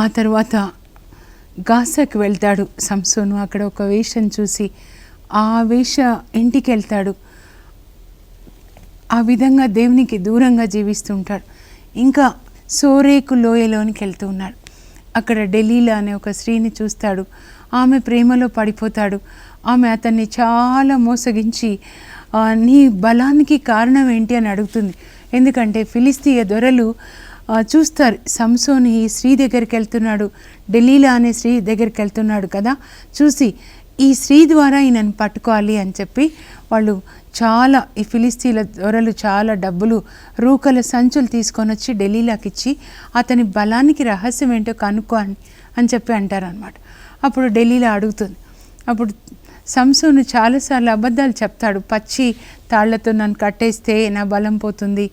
ఆ తర్వాత గాసాకి వెళ్తాడు సంసోను. అక్కడ ఒక వేషను చూసి ఆ వేష ఇంటికి వెళ్తాడు. ఆ విధంగా దేవునికి దూరంగా జీవిస్తుంటాడు. ఇంకా సోరేకు లోయలోనికి వెళ్తూ ఉన్నాడు. అక్కడ డెలీలా అనే ఒక స్త్రీని చూస్తాడు. ఆమె ప్రేమలో పడిపోతాడు. ఆమె అతన్ని చాలా మోసగించి నీ బలానికి కారణం ఏంటి అని అడుగుతుంది. ఎందుకంటే ఫిలిస్తీయ దొరలు చూస్తారు, సంసోను ఈ స్త్రీ దగ్గరికి వెళ్తున్నాడు, డెలీలా అనే స్త్రీ దగ్గరికి వెళ్తున్నాడు కదా, చూసి ఈ స్త్రీ ద్వారా ఈయనను పట్టుకోవాలి అని చెప్పి వాళ్ళు చాలా ఈ ఫిలిస్తీన్ల దొరలు చాలా డబ్బులు రూకల సంచులు తీసుకొని వచ్చి డెలీలాకి ఇచ్చి అతని బలానికి రహస్యం ఏంటో కనుక్కో అని చెప్పి అంటారనమాట. అప్పుడు డెలీలా అడుగుతుంది. అప్పుడు సంసోను చాలాసార్లు అబద్ధాలు చెప్తాడు. పచ్చి తాళ్లతో నన్ను కట్టేస్తే నా బలం పోతుంది,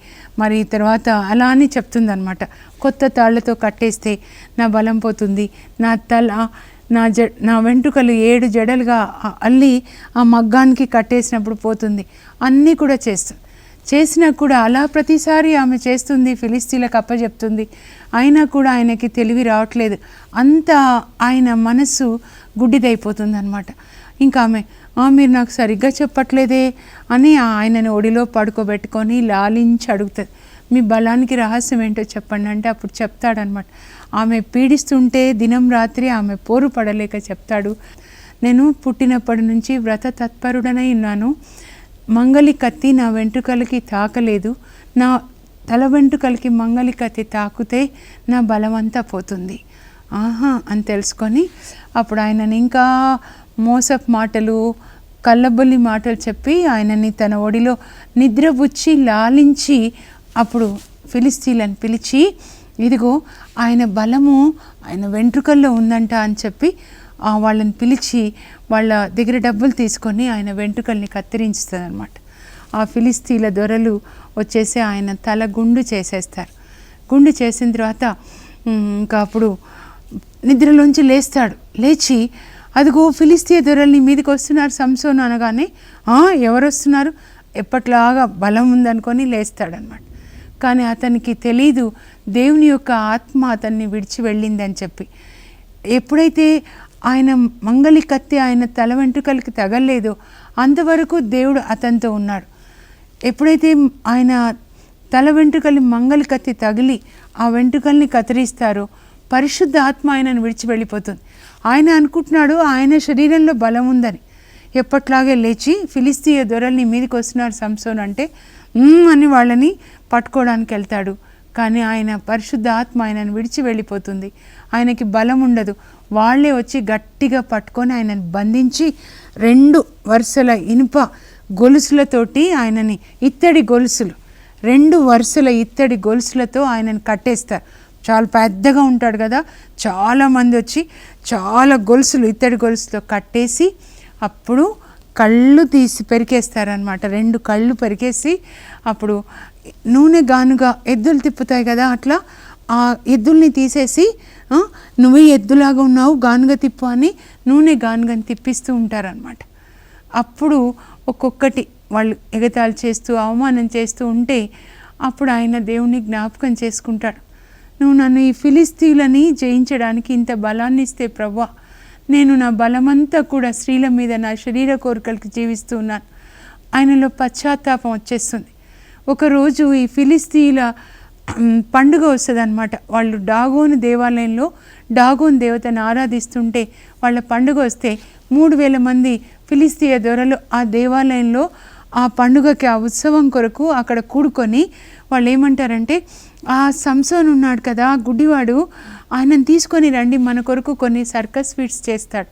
మరి తర్వాత అలా అని చెప్తుంది అనమాట. కొత్త తాళ్లతో కట్టేస్తే నా బలం పోతుంది, నా తల నా వెంట్రుకలు 7 జడలుగా అల్లి ఆ మగ్గానికి కట్టేసినప్పుడు పోతుంది, అన్నీ కూడా చేసినా కూడా అలా ప్రతిసారి ఆమె చేస్తుంది, ఫిలిస్తీన్లకు అప్పచెప్తుంది. అయినా కూడా ఆయనకి తెలివి రావట్లేదు. అంతా ఆయన మనస్సు గుడ్డిదైపోతుంది అనమాట. ఇంకా ఆమె మీరు నాకు సరిగ్గా చెప్పట్లేదే అని ఆయనను ఒడిలో పడుకోబెట్టుకొని లాలించి అడుగుతుంది, మీ బలానికి రహస్యం ఏంటో చెప్పండి అంటే అప్పుడు చెప్తాడనమాట. ఆమె పీడిస్తుంటే దినం రాత్రి ఆమె పోరు పడలేక చెప్తాడు, నేను పుట్టినప్పటి నుంచి వ్రత తత్పరుడనై ఉన్నాను, మంగలి కత్తి నా వెంట్రుకలకి తాకలేదు, నా తల వెంట్రుకలకి మంగలి కత్తి తాకుతే నా బలమంతా పోతుంది అని తెలుసుకొని అప్పుడు ఆయనని ఇంకా మోసపు మాటలు కళ్ళబొల్లి మాటలు చెప్పి ఆయనని తన ఒడిలో నిద్రబుచ్చి లాలించి అప్పుడు ఫిలిస్తీన్లను పిలిచి ఇదిగో ఆయన బలము ఆయన వెంట్రుకల్లో ఉందంట అని చెప్పి వాళ్ళని పిలిచి వాళ్ళ దగ్గర డబ్బులు తీసుకొని ఆయన వెంట్రుకల్ని కత్తిరించుతుంది అనమాట. ఆ ఫిలిస్తీన్ల దొరలు వచ్చేసి ఆయన తల గుండు చేసేస్తారు. గుండు చేసిన తర్వాత ఇంకా అప్పుడు నిద్రలోంచి లేస్తాడు. లేచి అదిగో ఫిలిస్తీయ దొరల్ని మీదకి వస్తున్నారు సంసోను అనగానే ఎవరు వస్తున్నారు, ఎప్పట్లాగా బలం ఉందనుకొని లేస్తాడనమాట. కానీ అతనికి తెలీదు దేవుని యొక్క ఆత్మ అతన్ని విడిచి వెళ్ళిందని చెప్పి. ఎప్పుడైతే ఆయన మంగలి కత్తి ఆయన తల వెంట్రుకలకి తగలలేదో అంతవరకు దేవుడు అతనితో ఉన్నాడు. ఎప్పుడైతే ఆయన తల వెంట్రుకల్ని మంగలి కత్తి తగిలి ఆ వెంట్రుకల్ని కత్తిరిస్తారో పరిశుద్ధ ఆత్మ ఆయనను విడిచి వెళ్ళిపోతుంది. ఆయన అనుకుంటున్నాడు ఆయన శరీరంలో బలం ఉందని. ఎప్పట్లాగే లేచి ఫిలిస్తీయ దొరల్ని మీదకి వస్తున్నారు సంసోను అంటే అని వాళ్ళని పట్టుకోవడానికి వెళ్తాడు. కానీ ఆయన పరిశుద్ధ ఆత్మ ఆయనను విడిచి వెళ్ళిపోతుంది. ఆయనకి బలం ఉండదు. వాళ్ళే వచ్చి గట్టిగా పట్టుకొని ఆయనను బంధించి 2 వరుసల ఇనుప గొలుసులతోటి ఆయనని 2 వరుసల ఇత్తడి గొలుసులతో ఆయనను కట్టేస్తారు. చాలా పెద్దగా ఉంటాడు కదా, చాలామంది వచ్చి చాలా ఇత్తడి గొలుసుతో కట్టేసి అప్పుడు కళ్ళు తీసి పెరికేస్తారనమాట. 2 కళ్ళు పెరికేసి అప్పుడు నూనె గానుగా ఎద్దులు తిప్పుతాయి కదా, అట్లా ఆ ఎద్దుల్ని తీసేసి నువ్వు ఎద్దులాగా ఉన్నావు గానుగ తిప్పు అని నూనె గానుగని తిప్పిస్తూ ఉంటారనమాట. అప్పుడు ఒక్కొక్కటి వాళ్ళు ఎగతాళి చేస్తూ అవమానం చేస్తూ ఉంటే అప్పుడు ఆయన దేవుని జ్ఞాపకం చేసుకుంటాడు. నువ్వు నన్ను ఈ ఫిలిస్తీన్లని జయించడానికి ఇంత బలాన్ని ఇస్తే ప్రభువా, నేను నా బలమంతా కూడా స్త్రీల మీద నా శరీర కోరికలకి జీవిస్తూ ఉన్నాను. ఆయనలో పశ్చాత్తాపం వచ్చేస్తుంది. ఒకరోజు ఈ ఫిలిస్తీన్ల పండుగ వస్తుంది అనమాట. వాళ్ళు డాగోను దేవాలయంలో డాగోను దేవతను ఆరాధిస్తుంటే వాళ్ళ పండుగ వస్తే 3000 మంది ఫిలిస్తీయ దొరలు ఆ దేవాలయంలో ఆ పండుగకి ఆ ఉత్సవం కొరకు అక్కడ కూడుకొని వాళ్ళు ఏమంటారంటే, ఆ సంసోను ఉన్నాడు కదా గుడ్డివాడు, ఆయనను తీసుకొని రండి, మన కొరకు కొన్ని సర్కస్ ఫీట్స్ చేస్తాడు.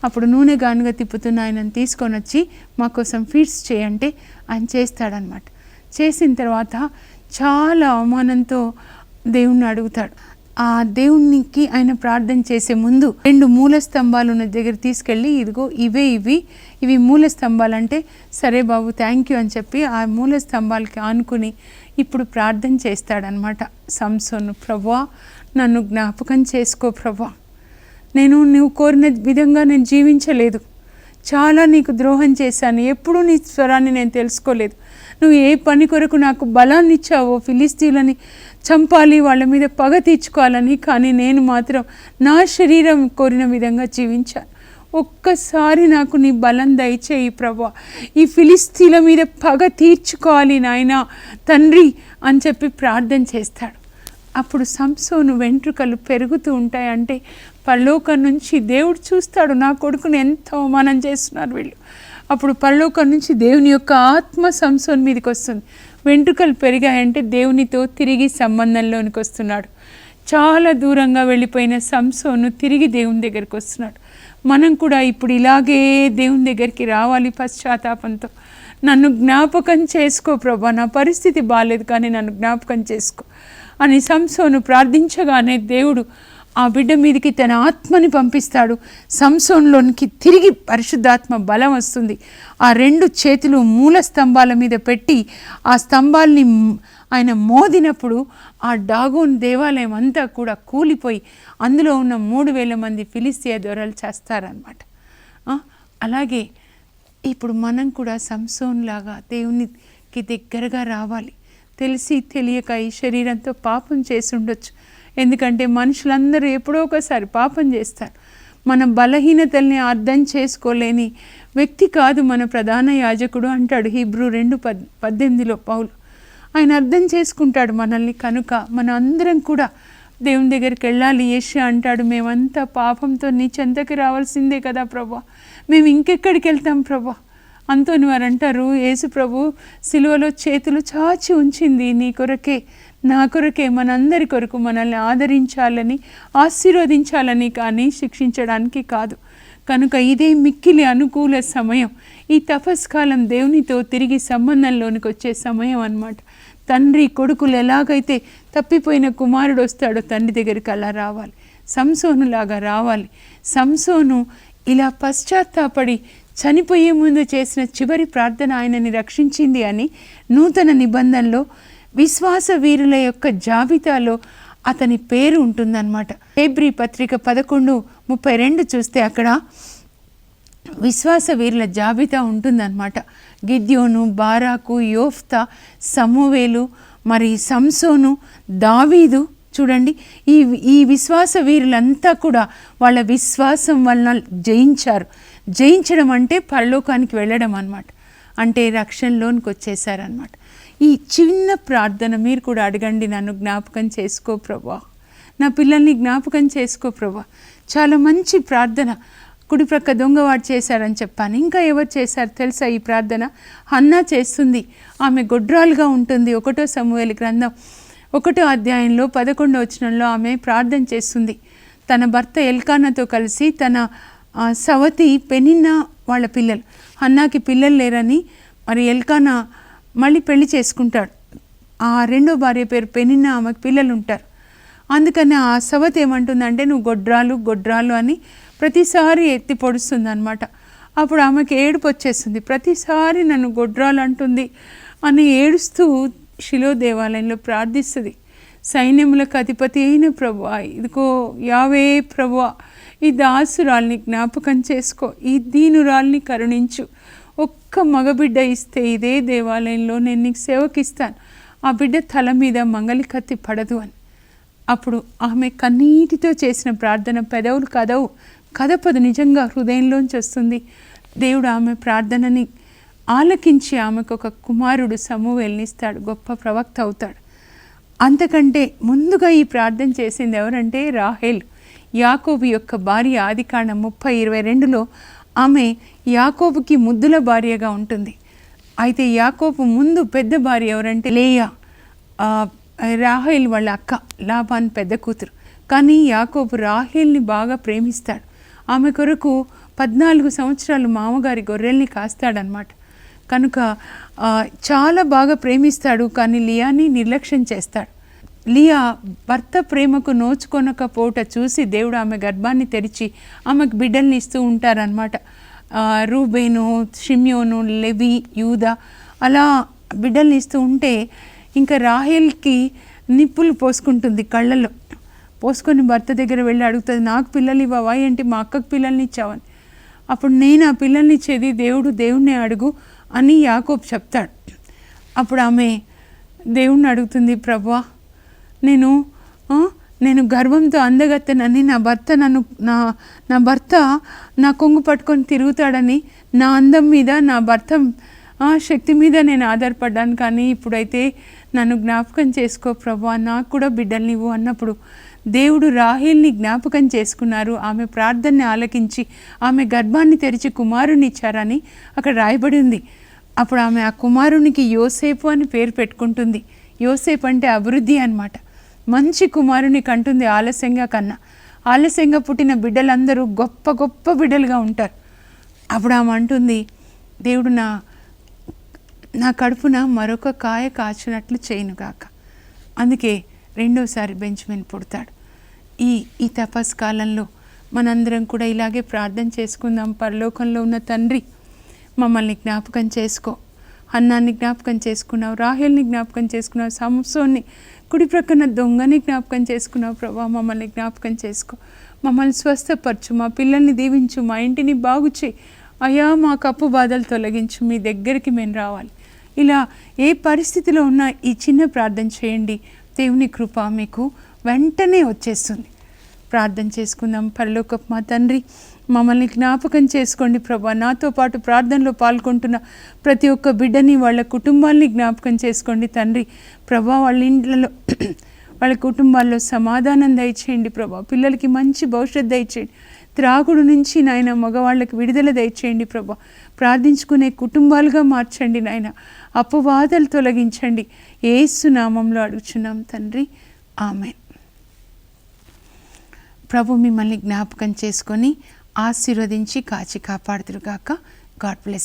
అప్పుడు నూనె గానుగా తిప్పుతున్న ఆయనను తీసుకొని వచ్చి మా కోసం ఫీట్స్ చేయంటే ఆయన చేస్తాడనమాట. చేసిన తర్వాత చాలా అవమానంతో దేవుణ్ణి అడుగుతాడు. ఆ దేవునికి ఆయన ప్రార్థన చేసే ముందు 2 మూల స్తంభాలు ఉన్న దగ్గర తీసుకెళ్ళి ఇదిగో ఇవి మూల స్తంభాలు అంటే సరే బాబు థ్యాంక్ యూ అని చెప్పి ఆ మూల స్తంభాలకి ఆనుకుని ఇప్పుడు ప్రార్థన చేస్తాడనమాట సంసోను. ప్రభువా, నన్ను జ్ఞాపకం చేసుకో ప్రభువా, నువ్వు కోరిన విధంగా నేను జీవించలేదు, చాలా నీకు ద్రోహం చేశాను, ఎప్పుడూ నీ స్వరాన్ని నేను తెలుసుకోలేదు. నువ్వు ఏ పని కొరకు నాకు బలాన్ని ఇచ్చావో, ఫిలిస్తీయులని చంపాలి, వాళ్ళ మీద పగ తీర్చుకోవాలని, కానీ నేను మాత్రం నా శరీరం కోరిన విధంగా జీవించాను. ఒక్కసారి నాకు నీ బలం దయచేయి ప్రభువా, ఈ ఫిలిస్తీన్ల మీద పగ తీర్చుకోవాలి నాయనా తండ్రి అని చెప్పి ప్రార్థన చేస్తాడు. అప్పుడు సంసోను వెంట్రుకలు పెరుగుతూ ఉంటాయి. అంటే పరలోకం నుంచి దేవుడు చూస్తాడు, నా కొడుకుని ఎంత అవమానం చేస్తున్నారు వీళ్ళు. అప్పుడు పరలోకం నుంచి దేవుని యొక్క ఆత్మ సంసోను మీదకి వస్తుంది. వెంట్రుకలు పెరిగాయంటే దేవునితో తిరిగి సంబంధంలోనికి వస్తున్నాడు. చాలా దూరంగా వెళ్ళిపోయిన సంసోను తిరిగి దేవుని దగ్గరికి వస్తున్నాడు. మనం కూడా ఇప్పుడు ఇలాగే దేవుని దగ్గరికి రావాలి పశ్చాత్తాపంతో. నన్ను జ్ఞాపకం చేసుకో ప్రభా, నా పరిస్థితి బాగాలేదు కానీ నన్ను జ్ఞాపకం చేసుకో అని సంసోను ప్రార్థించగానే దేవుడు ఆ బిడ్డ మీదకి తన ఆత్మని పంపిస్తాడు. సంసోన్లోనికి తిరిగి పరిశుద్ధాత్మ బలం వస్తుంది. ఆ 2 చేతులు మూల స్తంభాల మీద పెట్టి ఆ స్తంభాల్ని ఆయన మోదినప్పుడు ఆ డాగోన్ దేవాలయం అంతా కూడా కూలిపోయి అందులో ఉన్న 3,000 మంది ఫిలిస్తీయ దొరలు చేస్తారనమాట. అలాగే ఇప్పుడు మనం కూడా సంసోన్ లాగా దేవునికి దగ్గరగా రావాలి. తెలిసి తెలియక ఈ శరీరంతో పాపం చేసి ఉండొచ్చు. ఎందుకంటే మనుషులందరూ ఎప్పుడో ఒకసారి పాపం చేస్తారు. మన బలహీనతల్ని అర్థం చేసుకోలేని వ్యక్తి కాదు మన ప్రధాన యాజకుడు అంటాడు హీబ్రూ 2:18 పౌలు. ఆయన అర్థం చేసుకుంటాడు మనల్ని. కనుక మన అందరం కూడా దేవుని దగ్గరికి వెళ్ళాలి. యేషయా అంటాడు, మేమంతా పాపంతో నీ చెంతకి రావాల్సిందే కదా ప్రభా, మేము ఇంకెక్కడికి వెళ్తాం ప్రభా. అంతోని వారు అంటారు, యేసు ప్రభు సిలువలో చేతులు చాచి ఉంచింది నీ కొరకే, నా కొరకే, మనందరి కొరకు, మనల్ని ఆదరించాలని ఆశీర్వదించాలని, కానీ శిక్షించడానికి కాదు. కనుక ఇదే మిక్కిలి అనుకూల సమయం. ఈ తపస్కాలం దేవునితో తిరిగి సంబంధంలోనికి వచ్చే సమయం అన్నమాట. తండ్రి కొడుకులు ఎలాగైతే తప్పిపోయిన కుమారుడు వస్తాడో తండ్రి దగ్గరికి అలా రావాలి, సంసోనులాగా రావాలి. సంసోను ఇలా పశ్చాత్తాపడి చనిపోయే ముందు చేసిన చివరి ప్రార్థన ఆయనని రక్షించింది అని నూతన నిబంధనలో విశ్వాస వీరుల యొక్క జాబితాలో అతని పేరు ఉంటుందన్నమాట. హెబ్రీ పత్రిక 11:32 చూస్తే అక్కడ విశ్వాస వీరుల జాబితా ఉంటుందన్నమాట. గిద్యోను, బారాకు, యోఫ్తా, సమూవేలు, మరి సంసోను, దావీదు. చూడండి, ఈ విశ్వాస వీరులంతా కూడా వాళ్ళ విశ్వాసం వలన జయించారు. జయించడం అంటే పరలోకానికి వెళ్ళడం అన్నమాట. అంటే రక్షణలోనికి వచ్చేసారనమాట. ఈ చిన్న ప్రార్థన మీరు కూడా అడగండి, నన్ను జ్ఞాపకం చేసుకో ప్రభువా, నా పిల్లల్ని జ్ఞాపకం చేసుకో ప్రభువా. చాలా మంచి ప్రార్థన. కుడి ప్రక్క దొంగవాడు చేశారని చెప్పాను. ఇంకా ఎవరు చేశారు తెలుసా ఈ ప్రార్థన? హన్నా చేస్తుంది. ఆమె గొడ్రాలుగా ఉంటుంది. 1 సమూయేలు గ్రంథం 1వ అధ్యాయంలో 11వ వచనంలో ఆమె ప్రార్థన చేస్తుంది. తన భర్త ఎల్కానాతో కలిసి తన సవతి పెనిన్నా వాళ్ళ పిల్లలు, హన్నాకి పిల్లలు లేరని మరి ఎల్కానా మళ్ళీ పెళ్లి చేసుకుంటాడు. ఆ 2వ భార్య పేరు పెనిన్నా, ఆమెకు పిల్లలు ఉంటారు. అందుకని ఆ సవతి ఏమంటుందంటే, నువ్వు గొడ్రాలు అని ప్రతిసారి ఎత్తి పొడుస్తుంది అనమాట. అప్పుడు ఆమెకి ఏడుపు వచ్చేస్తుంది. ప్రతిసారి నన్ను గొడ్రాలు అంటుంది అని ఏడుస్తూ షిలో దేవాలయంలో ప్రార్థిస్తుంది. సైన్యములకు అధిపతి అయిన ప్రభువా, ఇదిగో యావే ప్రభువా, ఈ దాసురాల్ని జ్ఞాపకం చేసుకో, ఈ దీనురాల్ని కరుణించు. ఒక్క మగబిడ్డ ఇస్తే ఇదే దేవాలయంలో నేను నీకు సేవకిస్తాను, ఆ బిడ్డ తల మీద మంగలి కత్తి పడదు అని. అప్పుడు ఆమె కన్నీటితో చేసిన ప్రార్థన పెదవులు కదపదు, నిజంగా హృదయంలోంచి వస్తుంది. దేవుడు ఆమె ప్రార్థనని ఆలకించి ఆమెకు ఒక కుమారుడు సమూయేలుని ఇస్తాడు. గొప్ప ప్రవక్త అవుతాడు. అంతకంటే ముందుగా ఈ ప్రార్థన చేసింది ఎవరంటే రాహేల్, యాకోబు యొక్క భార్య. ఆదికాండం 30:22లో ఆమె యాకోబుకి ముద్దుల భార్యగా ఉంటుంది. అయితే యాకోబు ముందు పెద్ద భార్య ఎవరంటే లేయా, రాహేల్ వాళ్ళ అక్క, లాబాన్ పెద్ద కూతురు. కానీ యాకోబు రాహేల్ని బాగా ప్రేమిస్తాడు. ఆమె కొరకు 14 సంవత్సరాలు మామగారి గొర్రెల్ని కాస్తాడనమాట. కనుక చాలా బాగా ప్రేమిస్తాడు. కానీ లియాని నిర్లక్ష్యం చేస్తాడు. లియా భర్త ప్రేమకు నోచుకొనకపోవట చూసి దేవుడు ఆమె గర్భాన్ని తెరిచి ఆమెకు బిడ్డల్ని ఇస్తూ ఉంటారనమాట. రూబేను, షిమ్యోను, లెవి, యూదా అలా బిడ్డల్ని ఇస్తూ ఉంటే ఇంకా రాహేల్కి నిప్పులు పోసుకుంటుంది కళ్ళల్లో. పోసుకొని భర్త దగ్గర వెళ్ళి అడుగుతుంది, నాకు పిల్లలు ఇవ్వవా ఏంటి, మా అక్కకు పిల్లల్ని ఇచ్చావని. అప్పుడు నేను ఆ పిల్లల్ని ఇచ్చేది దేవుణ్ణి అడుగు అని యాకోబు చెప్తాడు. అప్పుడు ఆమె దేవుణ్ణి అడుగుతుంది, ప్రభువా నేను గర్వంతో అందగత్తెనని నా భర్త నా కొంగు పట్టుకొని తిరుగుతాడని నా అందం మీద నా భర్త శక్తి మీద నేను ఆధారపడ్డాను, కానీ ఇప్పుడైతే నన్ను జ్ఞాపకం చేసుకో ప్రభువా, నాకు కూడా బిడ్డలు నీవు అన్నప్పుడు దేవుడు రాహేల్ని జ్ఞాపకం చేసుకున్నారు. ఆమె ప్రార్థనని ఆలకించి ఆమె గర్భాన్ని తెరిచి కుమారుని ఇచ్చారని అక్కడ రాయబడి ఉంది. అప్పుడు ఆమె ఆ కుమారునికి యోసేపు అని పేరు పెట్టుకుంటుంది. యోసేపు అంటే అభివృద్ధి అన్నమాట. మంచి కుమారుని కంటుంది ఆలస్యంగా పుట్టిన బిడ్డలందరూ గొప్ప గొప్ప బిడ్డలుగా ఉంటారు. అప్పుడు ఆమె అంటుంది, దేవుడు నా కడుపున మరొక కాయ కాచినట్లు చేయనుగాక. అందుకే రెండోసారి బెంజమిన్ పుడతాడు. ఈ తపస్ కాలంలో మనందరం కూడా ఇలాగే ప్రార్థన చేసుకుందాం. పరలోకంలో ఉన్న తండ్రి, మమ్మల్ని జ్ఞాపకం చేసుకో. హన్నాన్ని జ్ఞాపకం చేసుకున్నావు, రాహేల్ని జ్ఞాపకం చేసుకున్నావు, సంసోన్ని, కుడి ప్రక్కన దొంగని జ్ఞాపకం చేసుకున్నావు. ప్రభా, మమ్మల్ని జ్ఞాపకం చేసుకో. మమ్మల్ని స్వస్థపరచు, మా పిల్లల్ని దీవించు, మా ఇంటిని బాగు చేయి. అయ్యా, మా కప్పు బాధలు తొలగించు, మీ దగ్గరికి మేము రావాలి. ఇలా ఏ పరిస్థితిలో ఉన్నా ఈ చిన్న ప్రార్థన చేయండి. దేవుని కృప మీకు వెంటనే వచ్చేస్తుంది. ప్రార్థన చేసుకుందాం. పరలోకపు మా తండ్రి, మమ్మల్ని జ్ఞాపకం చేసుకోండి ప్రభా. నాతో పాటు ప్రార్థనలో పాల్గొంటున్న ప్రతి ఒక్క బిడ్డని, వాళ్ళ కుటుంబాలని జ్ఞాపకం చేసుకోండి తండ్రి. ప్రభా, వాళ్ళ ఇండ్లలో వాళ్ళ కుటుంబాల్లో సమాధానం దయచేయండి ప్రభా. పిల్లలకి మంచి భవిష్యత్తు దయచేయండి. త్రాగుడు నుంచి నాయన మగవాళ్ళకి విడుదల దయచేయండి ప్రభా. ప్రార్థించుకునే కుటుంబాలుగా మార్చండి నాయన. అపవాదాలు తొలగించండి. యేసు నామంలో అడుగుచున్నాం తండ్రి, ఆమేన్. ప్రభు మిమ్మల్ని జ్ఞాపకం చేసుకొని ఆశీర్వదించి కాచి కాపాడుదురుగాక. God bless.